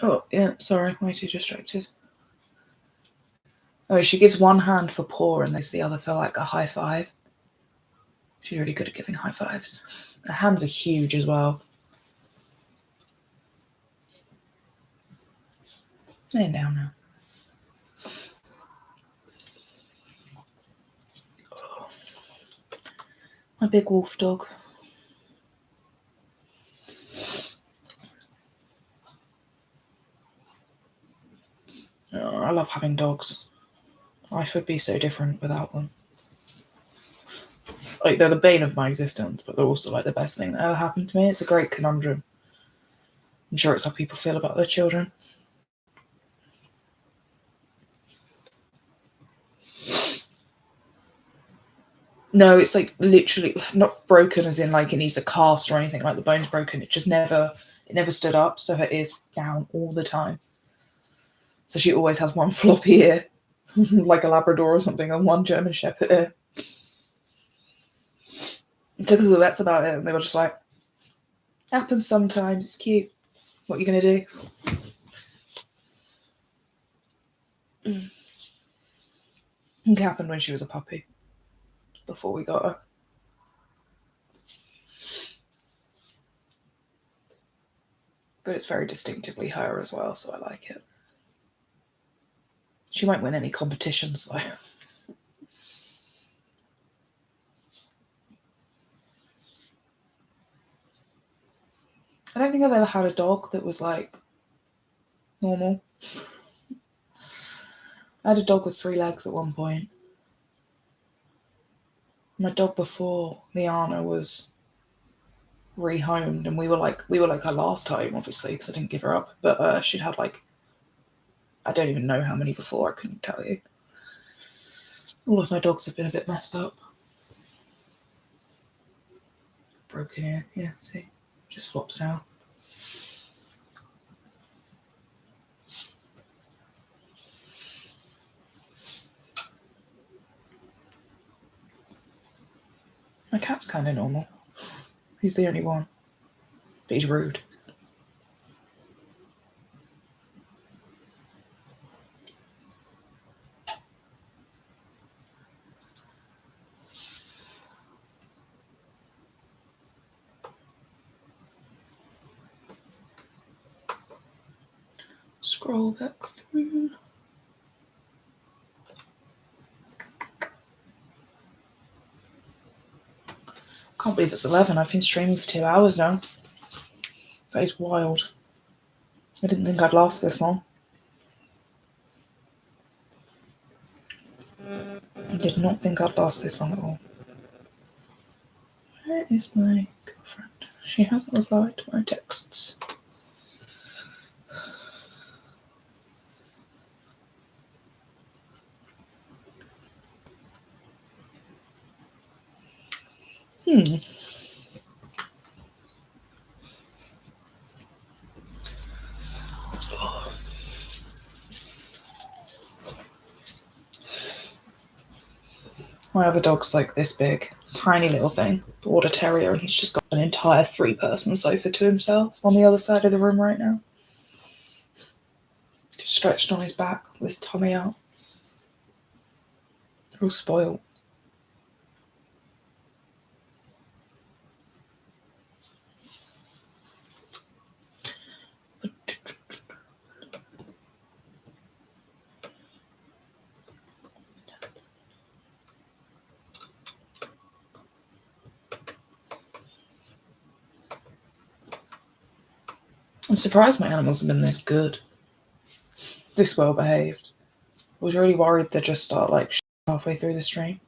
Oh, yeah, sorry, way too distracted. Oh, she gives one hand for paw and there's the other for like a high five. She's really good at giving high fives. Her hands are huge as well. Laying down now. Oh. My big wolf dog. Oh, I love having dogs. Life would be so different without them. Like, they're the bane of my existence, but they're also like the best thing that ever happened to me. It's a great conundrum. I'm sure it's how people feel about their children. No, it's like literally not broken as in like it needs a cast or anything, like the bone's broken. It never stood up, so her ear's down all the time. So she always has one floppy ear, like a Labrador or something, and one German Shepherd ear. I took her to the vets about it, and they were just like, happens sometimes, it's cute. What are you going to do? It happened when she was a puppy, before we got her. But it's very distinctively her as well, so I like it. She won't win any competitions, though. I don't think I've ever had a dog that was like normal. I had a dog with 3 legs at one point. My dog before Liana was rehomed, and we were like her last home, obviously, because I didn't give her up. But she'd had like, I don't even know how many before. I couldn't tell you. All of my dogs have been a bit messed up. Broken ear, yeah. See, just flops now. My cat's kind of normal. He's the only one, but he's rude. Scroll back through. Can't believe it's 11. I've been streaming for 2 hours now. That is wild. I didn't think I'd last this long. I did not think I'd last this long at all. Where is my girlfriend? She hasn't replied to my texts. My other dog's like this big, tiny little thing, border terrier, and he's just got an entire 3-person sofa to himself on the other side of the room right now. Just stretched on his back with his tummy out. They're all spoiled. I'm surprised my animals have been this good, this well behaved. I was really worried they'd just start like halfway through the stream,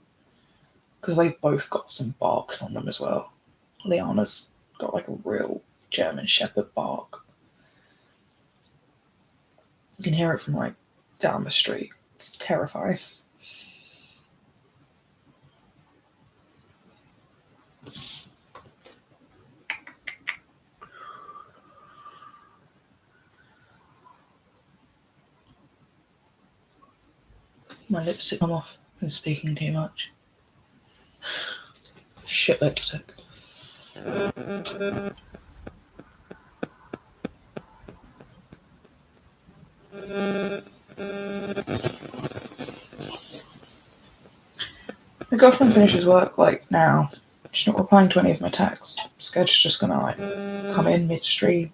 because they've both got some barks on them as well. Liana's got like a real German Shepherd bark. You can hear it from like down the street. It's terrifying. My lips have come off from speaking too much. Shit lipstick. My girlfriend finishes work like now. She's not replying to any of my texts. I'm scared she's just gonna like come in midstream.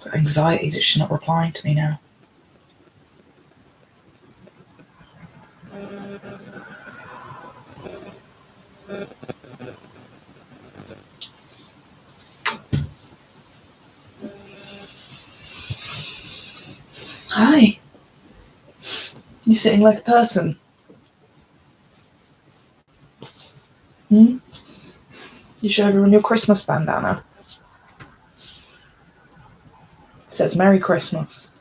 Got anxiety that she's not replying to me now. Hi. You sitting like a person? You show everyone your Christmas bandana. It says Merry Christmas.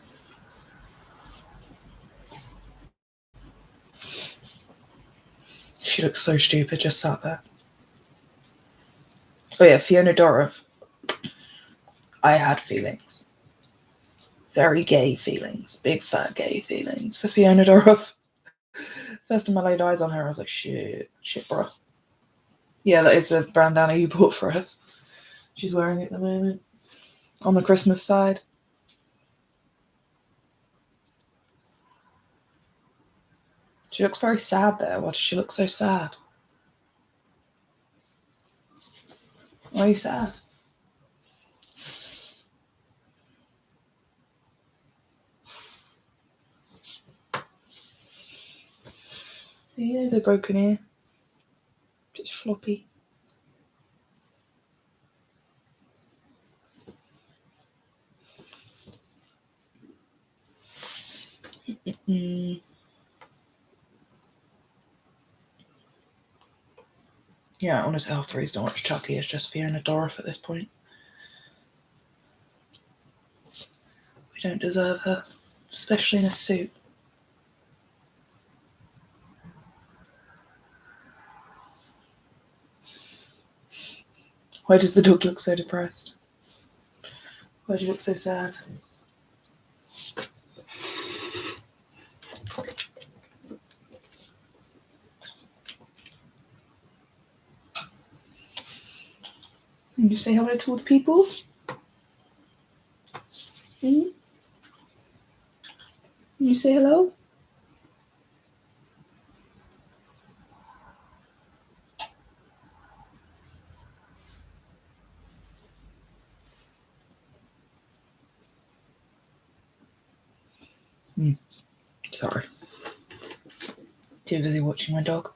She looks so stupid just sat there. Oh yeah, Fiona Dorff. I had feelings. Very gay feelings. Big fat gay feelings for Fiona Dorff. First time I laid eyes on her, I was like, shit, bro. Yeah, that is the bandana you bought for her. She's wearing it at the moment. On the Christmas side. She looks very sad there. Why does she look so sad? Why are you sad? Here's a broken ear. Just floppy. Yeah, honestly, half the reason I watch Chucky is just Fiona Dorff at this point. We don't deserve her, especially in a suit. Why does the dog look so depressed? Why do you look so sad? Can you say hello to all the people? Can you say hello? Sorry. Too busy watching my dog.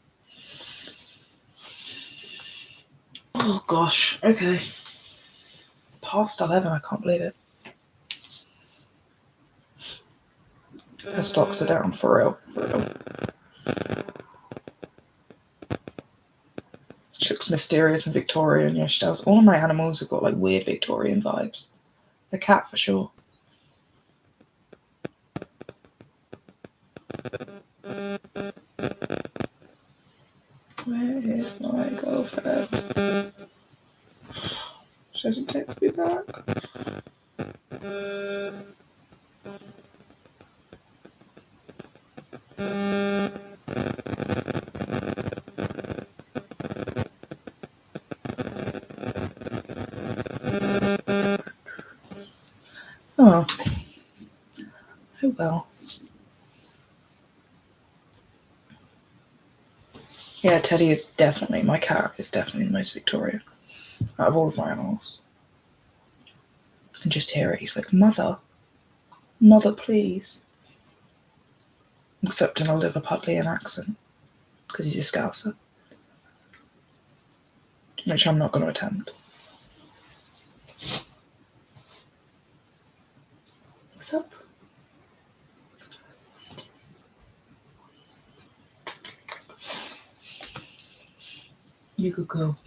Oh gosh, okay. Past 11, I can't believe it. Her stocks are down, for real. She looks mysterious and Victorian, yeah, she does. All of my animals have got like weird Victorian vibes. The cat for sure. Where is my girlfriend? She doesn't text me back. Oh. Oh well. Yeah, Teddy is definitely, my cat is definitely the most Victorian out of all of my animals. I can just hear it. He's like, Mother, please. Except in a Liverpudlian accent, because he's a Scouser. Which I'm not going to attempt. What's up? You could go.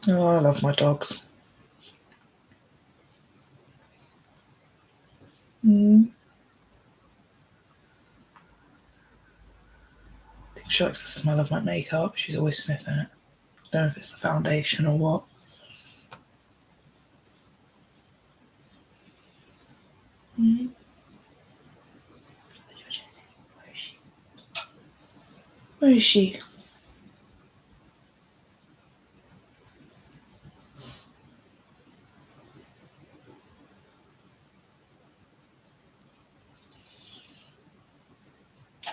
Oh, I love my dogs. She likes the smell of my makeup. She's always sniffing it. I don't know if it's the foundation or what. Mm-hmm. Where is she?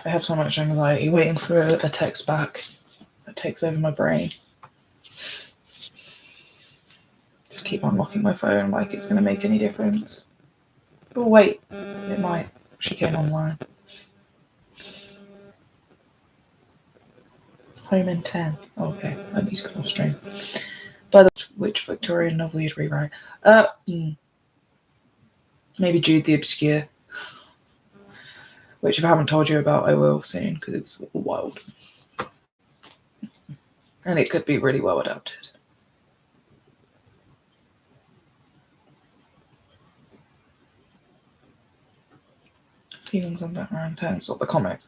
I have so much anxiety waiting for a text back that takes over my brain. Just keep unlocking my phone like it's going to make any difference. Oh wait, it might. She came online. Home in 10. Okay, I need to go off stream. By the which Victorian novel you'd rewrite? Maybe Jude the Obscure. Which if I haven't told you about, I will soon, because it's wild. And it could be really well adapted. Feelings on Batman 10, or the comic.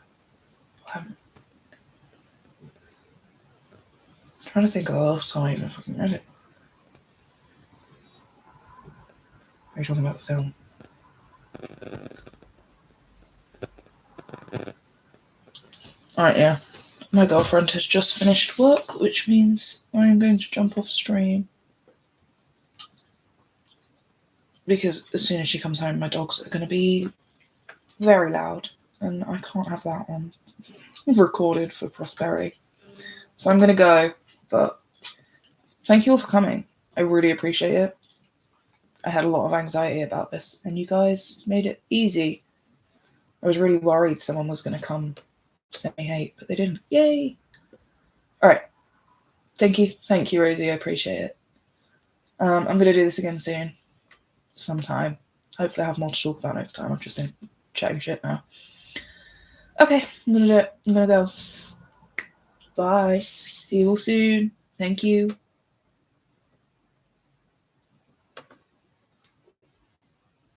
I'm trying to think of the last time I fucking read it. Are you talking about the film? Alright, yeah. My girlfriend has just finished work, which means I'm going to jump off stream. Because as soon as she comes home, my dogs are going to be very loud, and I can't have that on recorded for prosperity. So I'm going to go, but thank you all for coming. I really appreciate it. I had a lot of anxiety about this, and you guys made it easy. I was really worried someone was going to come send me hate, but they didn't. Yay! Alright. Thank you, Rosie. I appreciate it. I'm going to do this again soon. Sometime. Hopefully I have more to talk about next time. I've just been chatting shit now. Okay, I'm going to do it. I'm going to go. Bye. See you all soon. Thank you.